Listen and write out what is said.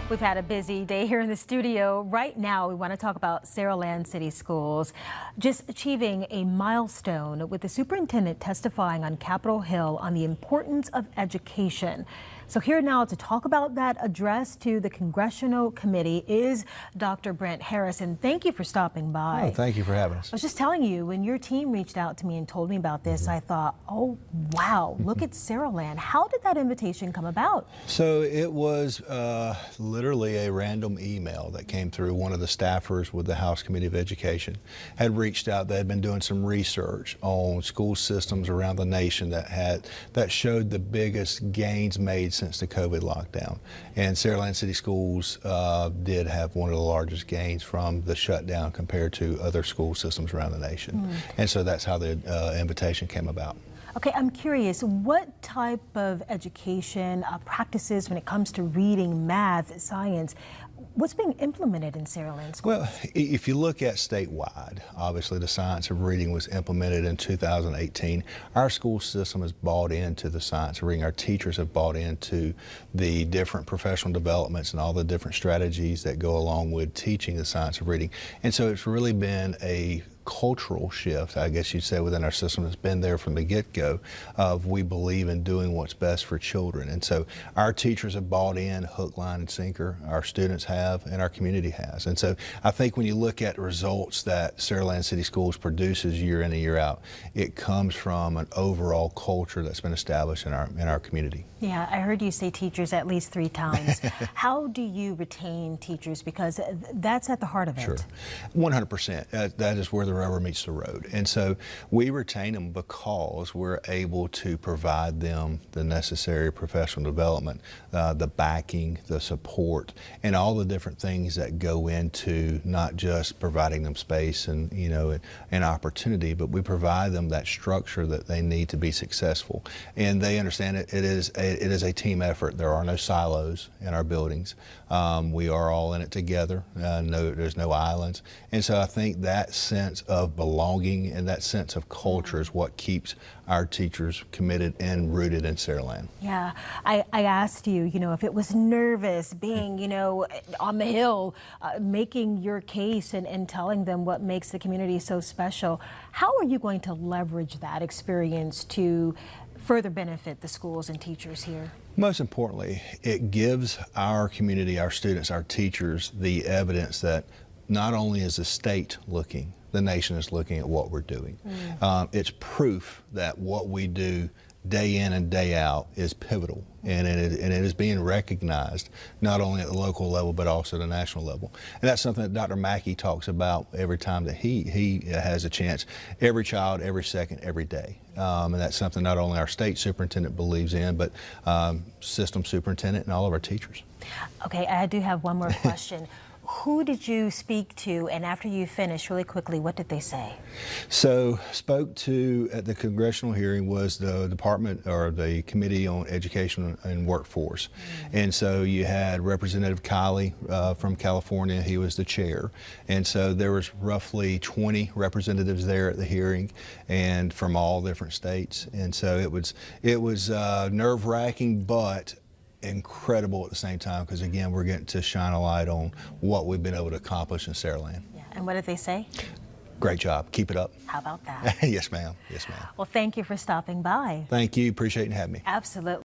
We've had a busy day here in the studio. Right now, we want to talk about Saraland City Schools just achieving a milestone with the superintendent testifying on Capitol Hill on the importance of education. So here now to talk about that address to the Congressional Committee is Dr. Brent Harris, and thank you for stopping by. Oh, thank you for having us. I was just telling you, when your team reached out to me and told me about this, I thought, oh, wow, look at Saraland. How did that invitation come about? So it was literally a random email that came through. One of the staffers with the House Committee of Education had reached out. They had been doing some research on school systems around the nation that showed the biggest gains made since the COVID lockdown. And Saraland City Schools did have one of the largest gains from the shutdown compared to other school systems around the nation. And so that's how the invitation came about. Okay, I'm curious, what type of education practices when it comes to reading, math, science, what's being implemented in Saraland Schools? Well, if you look at statewide, obviously the science of reading was implemented in 2018. Our school system has bought into the science of reading. Our teachers have bought into the different professional developments and all the different strategies that go along with teaching the science of reading. And so it's really been a cultural shift, I guess you'd say, within our system that's been there from the get-go of we believe in doing what's best for children. And so our teachers have bought in hook, line, and sinker. Our students have, and our community has. And so I think when you look at results that Saraland City Schools produces year in and year out, it comes from an overall culture that's been established in our community. Yeah, I heard you say teachers at least 3 times. How do you retain teachers? Because that's at the heart of it. Sure, 100%. That is where the rubber meets the road. And so we retain them because we're able to provide them the necessary professional development, the backing, the support, and all the different things that go into not just providing them space and, you know, an opportunity, but we provide them that structure that they need to be successful. And they understand it is a team effort. There are no silos in our buildings. We are all in it together. There's no islands. And so I think that sense of belonging and that sense of culture is what keeps our teachers committed and rooted in Saraland. Yeah, I asked you, if it was nervous being, on the Hill, making your case and telling them what makes the community so special. How are you going to leverage that experience to further benefit the schools and teachers here? Most importantly, it gives our community, our students, our teachers, the evidence that not only is the state looking, the nation is looking at what we're doing. It's proof that what we do day in and day out is pivotal, and it is being recognized not only at the local level but also the national level. And that's something that Dr. Mackey talks about every time that he has a chance, every child, every second, every day. And that's something not only our state superintendent believes in, but system superintendent and all of our teachers. Okay, I do have one more question. Who did you speak to, and after you finished, really quickly, what did they say? So, spoke to at the congressional hearing was the department or the Committee on Education and Workforce. And so you had Representative Kiley from California. He was the chair. And so there was roughly 20 representatives there at the hearing, and from all different states. And so it was nerve-wracking, but incredible at the same time, because again, we're getting to shine a light on what we've been able to accomplish in Saraland. Yeah. And what did they say? Great job. Keep it up. How about that? Yes, ma'am. Yes, ma'am. Well, thank you for stopping by. Thank you. Appreciate having me. Absolutely.